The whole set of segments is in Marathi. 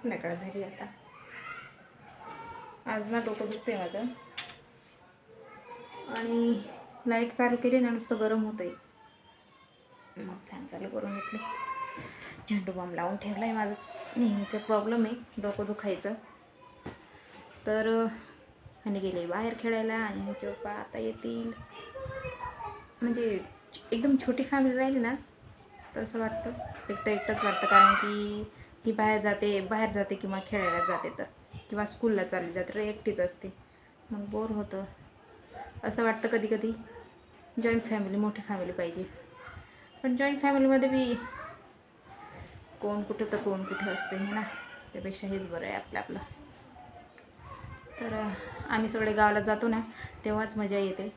संध्याकाळ झाली आता. आज ना डोकं दुखतंय माझं आणि लाईट चालू केली ना नुसतं गरम होतंय. मग फॅन चालू करून घेतले. झेंडू बाम लावून ठेवला आहे. माझंच नेहमीचा प्रॉब्लेम आहे डोकं दुखायचं. तर आणि गेले बाहेर खेळायला आणि ह्याचे पप्पा आता येतील. म्हणजे एकदम छोटी फॅमिली राहिली ना तर असं वाटतं एकटंच वाटतं. कारण की ही बाहेर जाते किंवा खेळायला जाते तर किंवा स्कूलला चालली जाते तर एकटीच असते. मग बोर होतं. असं वाटतं कधी कधी जॉईंट फॅमिली, मोठी फॅमिली पाहिजे. पण जॉईंट फॅमिलीमध्ये बी कोण कुठे तर कोण कुठे असते ना. त्यापेक्षा हेच बरं आहे आपलं. तर आम्ही सगळे गावाला जातो ना तेव्हाच मजा येते.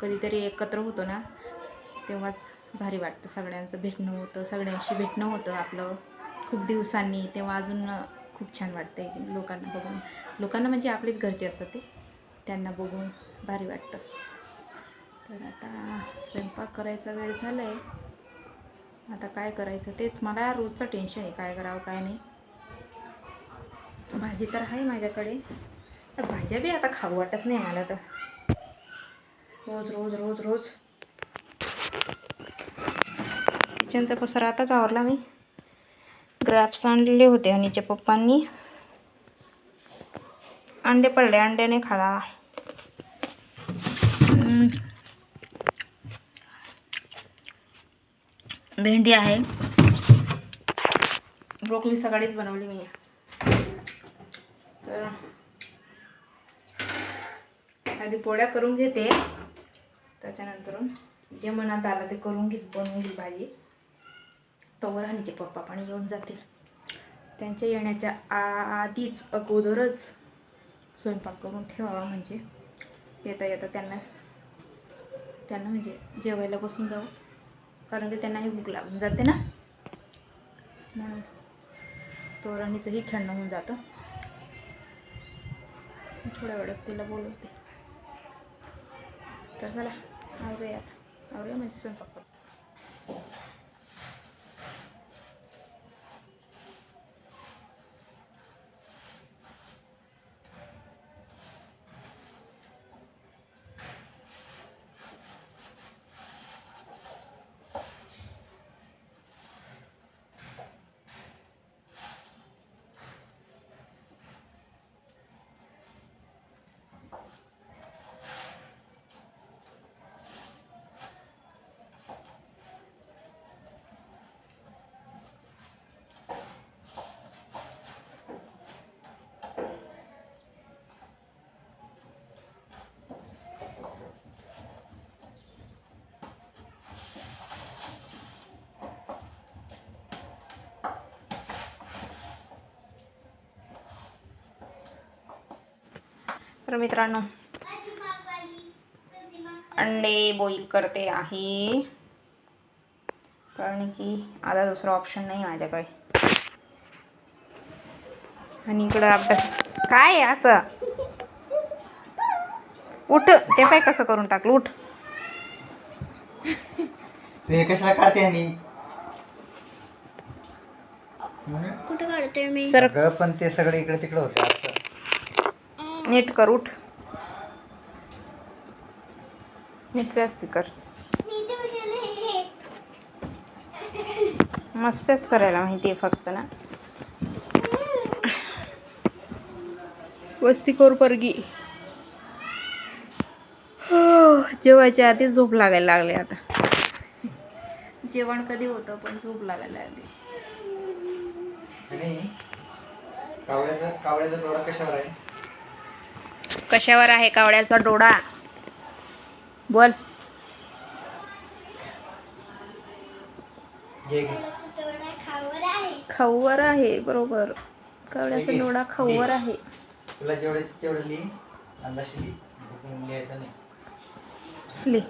कधीतरी एकत्र होतो ना तेव्हाच भारी वाटतं. सगळ्यांचं भेटणं होतं, सगळ्यांशी भेटणं होतं आपलं खूप दिवसांनी. तेव्हा अजून खूप छान वाटते लोकांना बघून. लोकांना म्हणजे आपलेच घरचे असतात ते, त्यांना बघून भारी वाटतं. तर आता स्वयंपाक करायचा वेळ झाला आहे. आता काय करायचं तेच मला रोजचं टेन्शन आहे, काय करावं काय नाही. भाजी तर आहे माझ्याकडे. भाज्या बी आता खाऊ वाटत नाही मला. तर रोज रोज रोज रोज किचनचा पसारा आताच आवरला मी. ग्रॅप्स आणलेले होते हनीच्या पप्पांनी. अंडे पडले, अंड्याने खाला. भेंडी आहे. ब्रोकली सकाळीच बनवली मी. तर आधी पोळ्या करून घेते, त्याच्यानंतर जे मनात आलं ते बनवून घेईल भाजी. तोवर हनीचे पप्पा पण येऊन जातील. त्यांच्या येण्याच्या आधीच अगोदरच स्वयंपाक करून ठेवावा म्हणजे येता येता त्यांना म्हणजे जेवायला बसून जावं. कारण की त्यांनाही भूक लागून जाते ना, म्हणून तोरणीचंही खेळणं होऊन जातं. थोड्या वेळात तिला बोलवते. तर चला आवरूया म्हणजे स्वयंपाक करतो. तर मित्रांनो अंडे बॉईल करते आहे, कारण की आता दुसरा ऑप्शन नाही माझ्याकडे. आणि इकडं अभ्यास काय आहे असं. उठ, ते पाय कसं करून टाकलं. उठ. ते कशाला काढते आणि कुठे काढते मी सर? पण ते सगळे इकडे तिकडे होते असं. नीट कर. उठ, नीट व्यवस्थित कर. मस्तच करायला माहिती आहे फक्त ना. वस्ती करू परगी. जेवायच्या आधी झोप लागायला लागले. आता जेवण कधी होतं पण झोप लागायला लागली. कावळ्याचा डोळा कशावर आहे? कशावर आहे कावळ्याचा डोळा? बोल. खाऊवर आहे. बरोबर, कावळ्याचा डोळा खाऊवर आहे. तुला तेवढं लिही, अंदाशी लिहायचं नाही. लिह,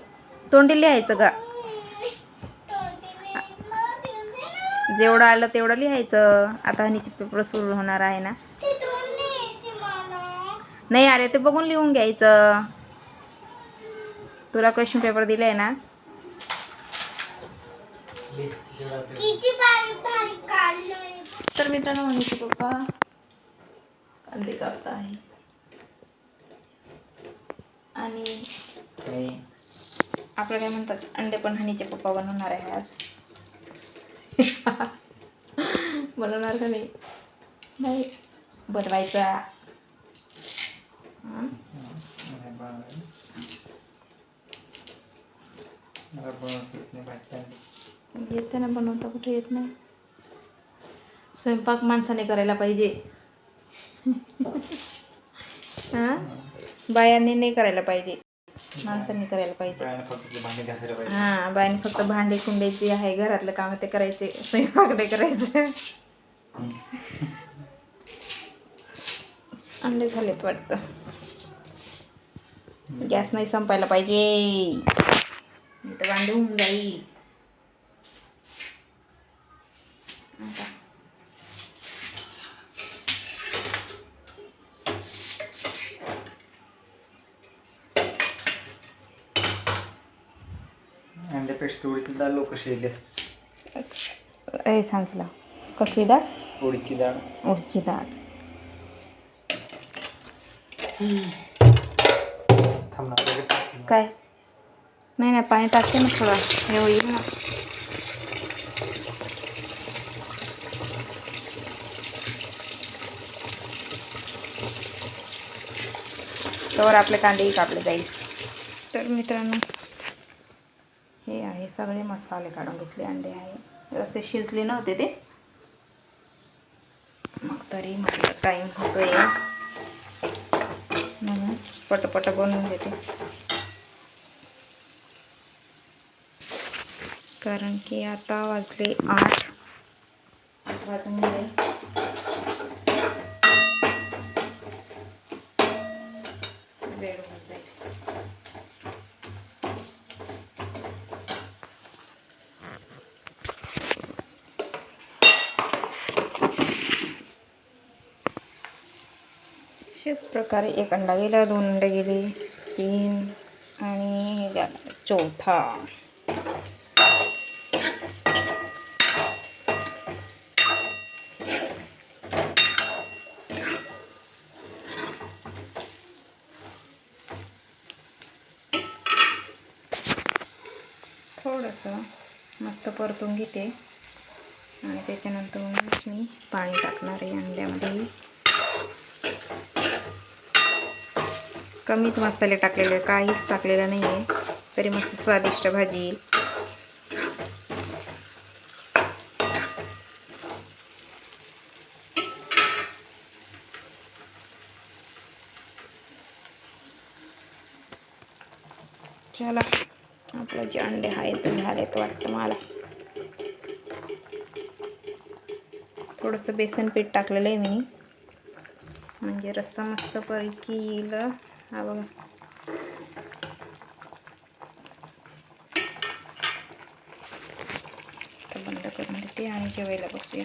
तोंडी लिहायचं का? जेवढं आलं तेवढं लिहायचं. आता हनीचे पेपर सुरू होणार आहे ना. नाही आले ते बघून लिहून घ्यायचं. तुला क्वेश्चन पेपर दिले आहे ना. तर मित्रांनो हनीचे पप्पा अंडे कापता आहे. आणि नाही आपलं काय म्हणतात, अंडे पण हनीचे पप्पा बनवणार आहे आज. बनवणार का नाही? नाही बनवायचा. हं? नाही बनवायला. मला बनवता येत नाही भाजी अंडी. येते ना बनवता, कुठे येत नाही. स्वयंपाक माणसाने करायला पाहिजे. हां, बायांनी नाही करायला पाहिजे, माणसांनी करायला पाहिजे. बायाला फक्त ते भांडी घासायला पाहिजे. हां, बायांनी फक्त भांडे कुंडे जे आहे घरातलं काम ते करायचे, स्वयंपाक नाही करायचं. अंडे झालेत वाटतं. गॅस नाही संपायला पाहिजे, नाही तर भांडे होऊन जाईल. आता अंड्यापेक्षा उडीची डाळ लोक शिजली असते. ए सांचला, कसली डाळ? उडीची डाळ. उडीची डाळ. थांब ना लगेच टाक. काय? नाही नाही, पाणी टाकते ना थोडं, हे होईल ना. तर आपले कांदेही कापले जाईल. तर मित्रांनो, हे आहे सगळे मसाले काढून घेतले. अंडे आहे, व्यवस्थित शिजले नव्हते ते, मग तरी म्हटलं टाईम होतोय म्हणून पटपट बनवून घेते, कारण की आता वाजले 8 वाजून गेले. वेळ होऊन जाईल. अशाच प्रकारे एक अंडा गेला, 2 अंडे गेले, 3 आणि हे झाला चौथा. थोडंसं मस्त परतून घेते आणि त्याच्यानंतरच मी पाणी टाकणार आहे अंड्यामध्ये. कमीच मसाले टाकलेले, काहीच टाकलेलं नाही आहे, तरी मस्त स्वादिष्ट भाजी येईल. चला, आपले जे अंडे आहेत ते झालेत वाटतं मला. थोडंसं बेसन पीठ टाकलेलं आहे मी, म्हणजे रस्सा मस्त पैकी येईल. हा बघा, तर बंद करून देते आणि जेवायला बसूया.